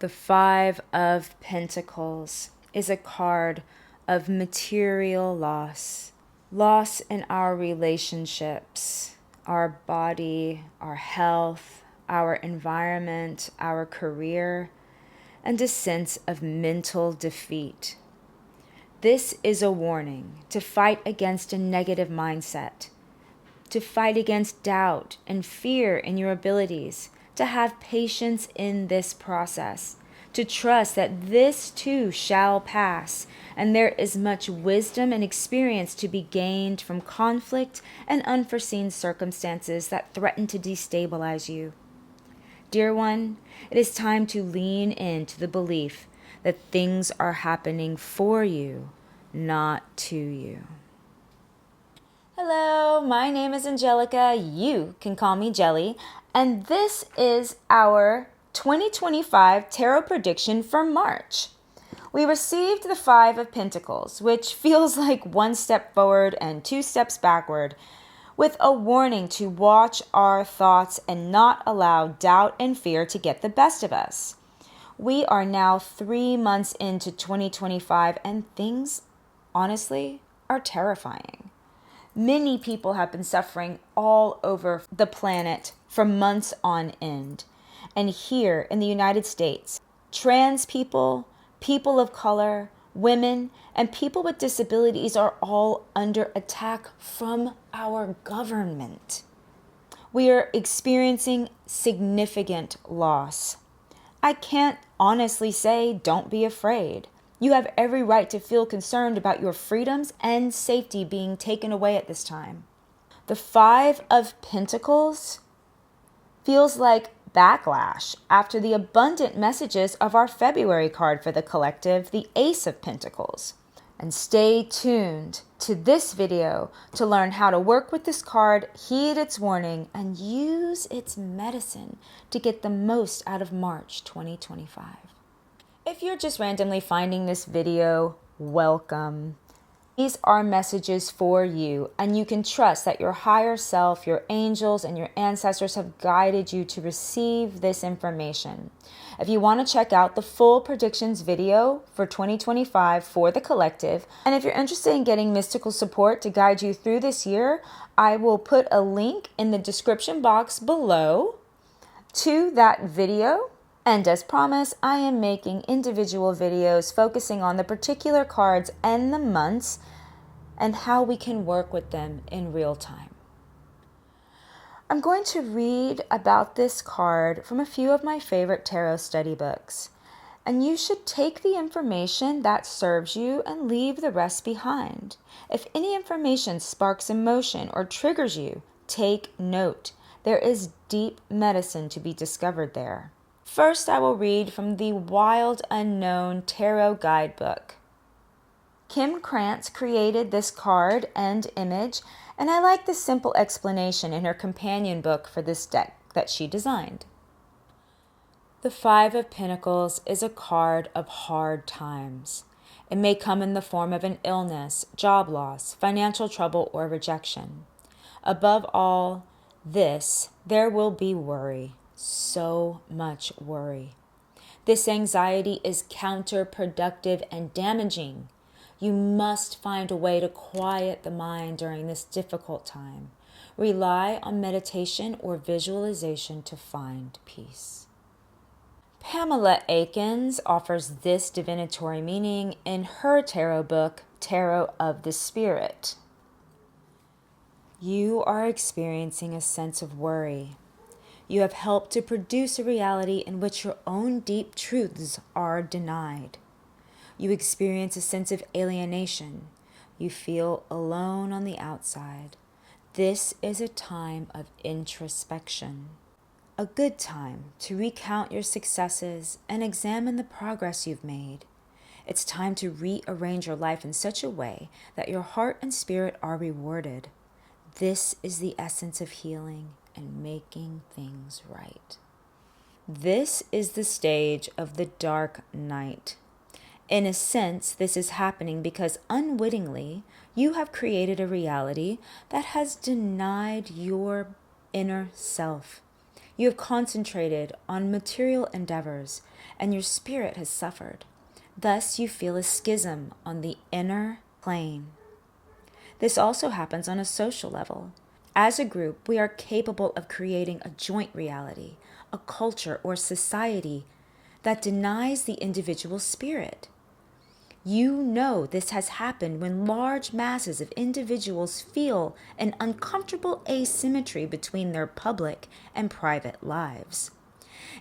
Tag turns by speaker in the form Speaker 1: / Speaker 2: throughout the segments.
Speaker 1: The Five of Pentacles is a card of material loss, loss in our relationships, our body, our health, our environment, our career, and a sense of mental defeat. This is a warning to fight against a negative mindset, to fight against doubt and fear in your abilities, to have patience in this process, to trust that this too shall pass, and there is much wisdom and experience to be gained from conflict and unforeseen circumstances that threaten to destabilize you. Dear one, it is time to lean into the belief that things are happening for you, not to you. Hello, my name is Angelica. You can call me Jelly, and this is our 2025 tarot prediction for March. We received the Five of Pentacles, which feels like one step forward and two steps backward, with a warning to watch our thoughts and not allow doubt and fear to get the best of us. We are now 3 months into 2025, and things, honestly, are terrifying. Many people have been suffering all over the planet for months on end. And here in the United States, trans people, people of color, women, and people with disabilities are all under attack from our government. We are experiencing significant loss. I can't honestly say don't be afraid. You have every right to feel concerned about your freedoms and safety being taken away at this time. The Five of Pentacles feels like backlash after the abundant messages of our February card for the collective, the Ace of Pentacles. And stay tuned to this video to learn how to work with this card, heed its warning, and use its medicine to get the most out of March 2025. If you're just randomly finding this video, welcome. These are messages for you, and you can trust that your higher self, your angels, and your ancestors have guided you to receive this information. If you want to check out the full predictions video for 2025 for the collective, and if you're interested in getting mystical support to guide you through this year, I will put a link in the description box below to that video. And as promised, I am making individual videos focusing on the particular cards and the months and how we can work with them in real time. I'm going to read about this card from a few of my favorite tarot study books. And you should take the information that serves you and leave the rest behind. If any information sparks emotion or triggers you, take note. There is deep medicine to be discovered there. First, I will read from the Wild Unknown Tarot Guidebook. Kim Krantz created this card and image, and I like the simple explanation in her companion book for this deck that she designed. The Five of Pentacles is a card of hard times. It may come in the form of an illness, job loss, financial trouble, or rejection. Above all this, there will be worry. So much worry. This anxiety is counterproductive and damaging. You must find a way to quiet the mind during this difficult time. Rely on meditation or visualization to find peace. Pamela Akins offers this divinatory meaning in her tarot book, Tarot of the Spirit. You are experiencing a sense of worry. You have helped to produce a reality in which your own deep truths are denied. You experience a sense of alienation. You feel alone on the outside. This is a time of introspection. A good time to recount your successes and examine the progress you've made. It's time to rearrange your life in such a way that your heart and spirit are rewarded. This is the essence of healing and making things right. This is the stage of the dark night. In a sense, this is happening because unwittingly you have created a reality that has denied your inner self. You have concentrated on material endeavors, and your spirit has suffered. Thus, you feel a schism on the inner plane. This also happens on a social level. As a group, we are capable of creating a joint reality, a culture or society that denies the individual spirit. You know this has happened when large masses of individuals feel an uncomfortable asymmetry between their public and private lives.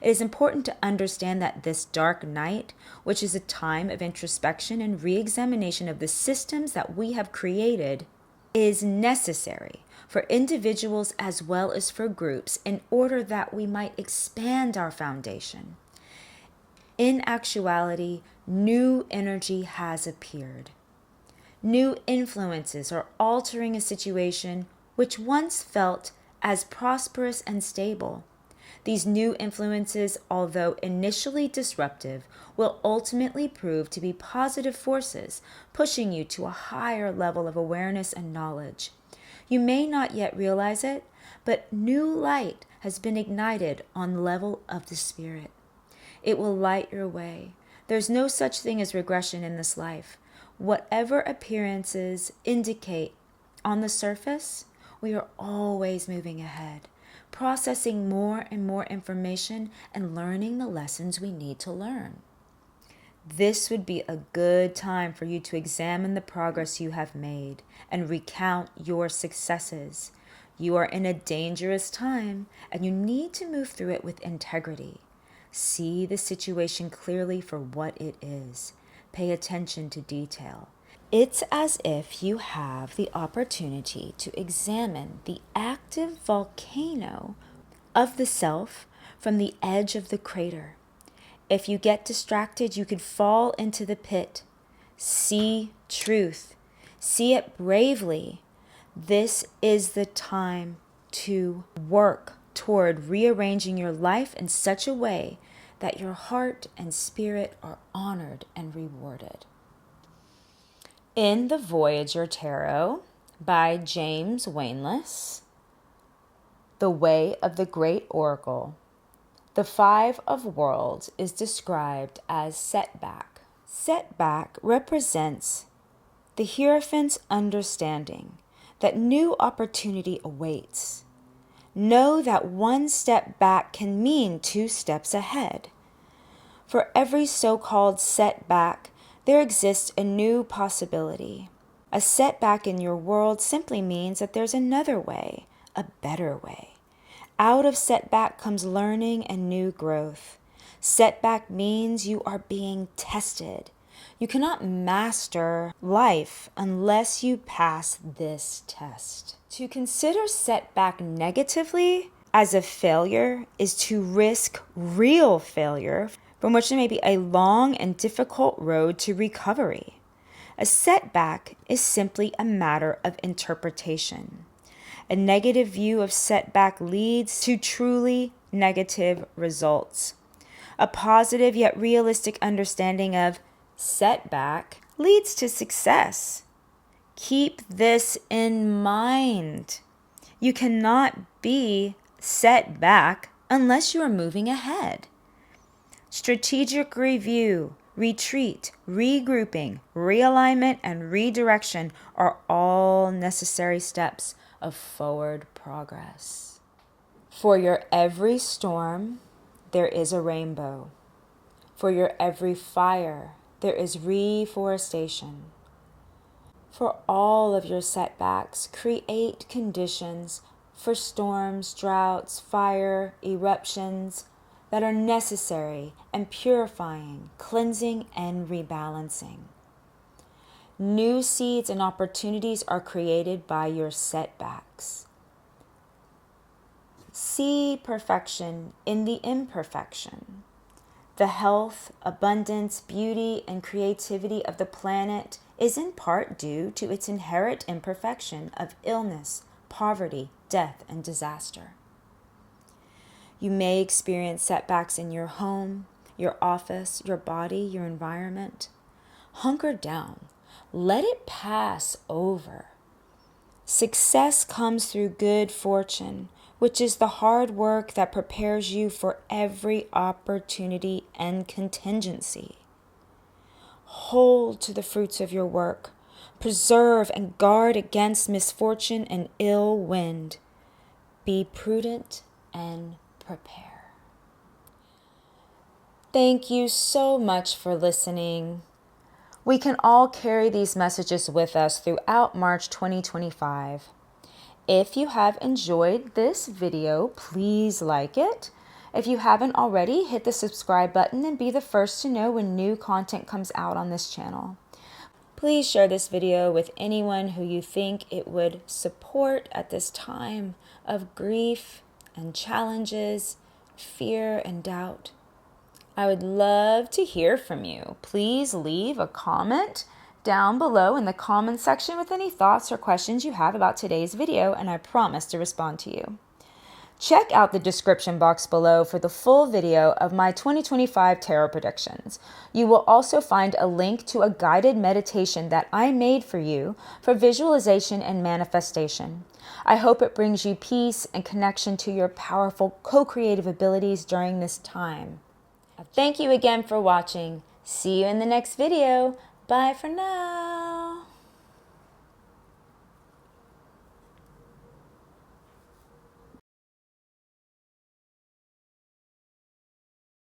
Speaker 1: It is important to understand that this dark night, which is a time of introspection and re-examination of the systems that we have created, is necessary for individuals as well as for groups in order that we might expand our foundation. In actuality, new energy has appeared. New influences are altering a situation which once felt as prosperous and stable. These new influences, although initially disruptive, will ultimately prove to be positive forces, pushing you to a higher level of awareness and knowledge. You may not yet realize it, but new light has been ignited on the level of the spirit. It will light your way. There's no such thing as regression in this life. Whatever appearances indicate on the surface, we are always moving ahead, processing more and more information and learning the lessons we need to learn. This would be a good time for you to examine the progress you have made and recount your successes. You are in a dangerous time and you need to move through it with integrity. See the situation clearly for what it is. Pay attention to detail. It's as if you have the opportunity to examine the active volcano of the self from the edge of the crater. If you get distracted, you could fall into the pit. See truth. See it bravely. This is the time to work toward rearranging your life in such a way that your heart and spirit are honored and rewarded. In the Voyager Tarot by James Wainless, The Way of the Great Oracle, the Five of Worlds is described as setback. Setback represents the Hierophant's understanding that new opportunity awaits. Know that one step back can mean 2 steps ahead. For every so-called setback, there exists a new possibility. A setback in your world simply means that there's another way, a better way. Out of setback comes learning and new growth. Setback means you are being tested. You cannot master life unless you pass this test. To consider setback negatively as a failure is to risk real failure, from which there may be a long and difficult road to recovery. A setback is simply a matter of interpretation. A negative view of setback leads to truly negative results. A positive yet realistic understanding of setback leads to success. Keep this in mind. You cannot be set back unless you are moving ahead. Strategic review, retreat, regrouping, realignment, and redirection are all necessary steps of forward progress. For your every storm, there is a rainbow. For your every fire, there is reforestation. For all of your setbacks, create conditions for storms, droughts, fire, eruptions that are necessary and purifying, cleansing, and rebalancing. New seeds and opportunities are created by your setbacks. See perfection in the imperfection. The health, abundance, beauty, and creativity of the planet is in part due to its inherent imperfection of illness, poverty, death, and disaster. You may experience setbacks in your home, your office, your body, your environment. Hunker down. Let it pass over. Success comes through good fortune, which is the hard work that prepares you for every opportunity and contingency. Hold to the fruits of your work. Preserve and guard against misfortune and ill wind. Be prudent and prepare. Thank you so much for listening. We can all carry these messages with us throughout March 2025. If you have enjoyed this video, please like it. If you haven't already, hit the subscribe button and be the first to know when new content comes out on this channel. Please share this video with anyone who you think it would support at this time of grief and challenges, fear and doubt. I would love to hear from you. Please leave a comment down below in the comment section with any thoughts or questions you have about today's video, and I promise to respond to you. Check out the description box below for the full video of my 2025 tarot predictions. You will also find a link to a guided meditation that I made for you for visualization and manifestation. I hope it brings you peace and connection to your powerful co-creative abilities during this time. Thank you again for watching. See you in the next video. Bye for now.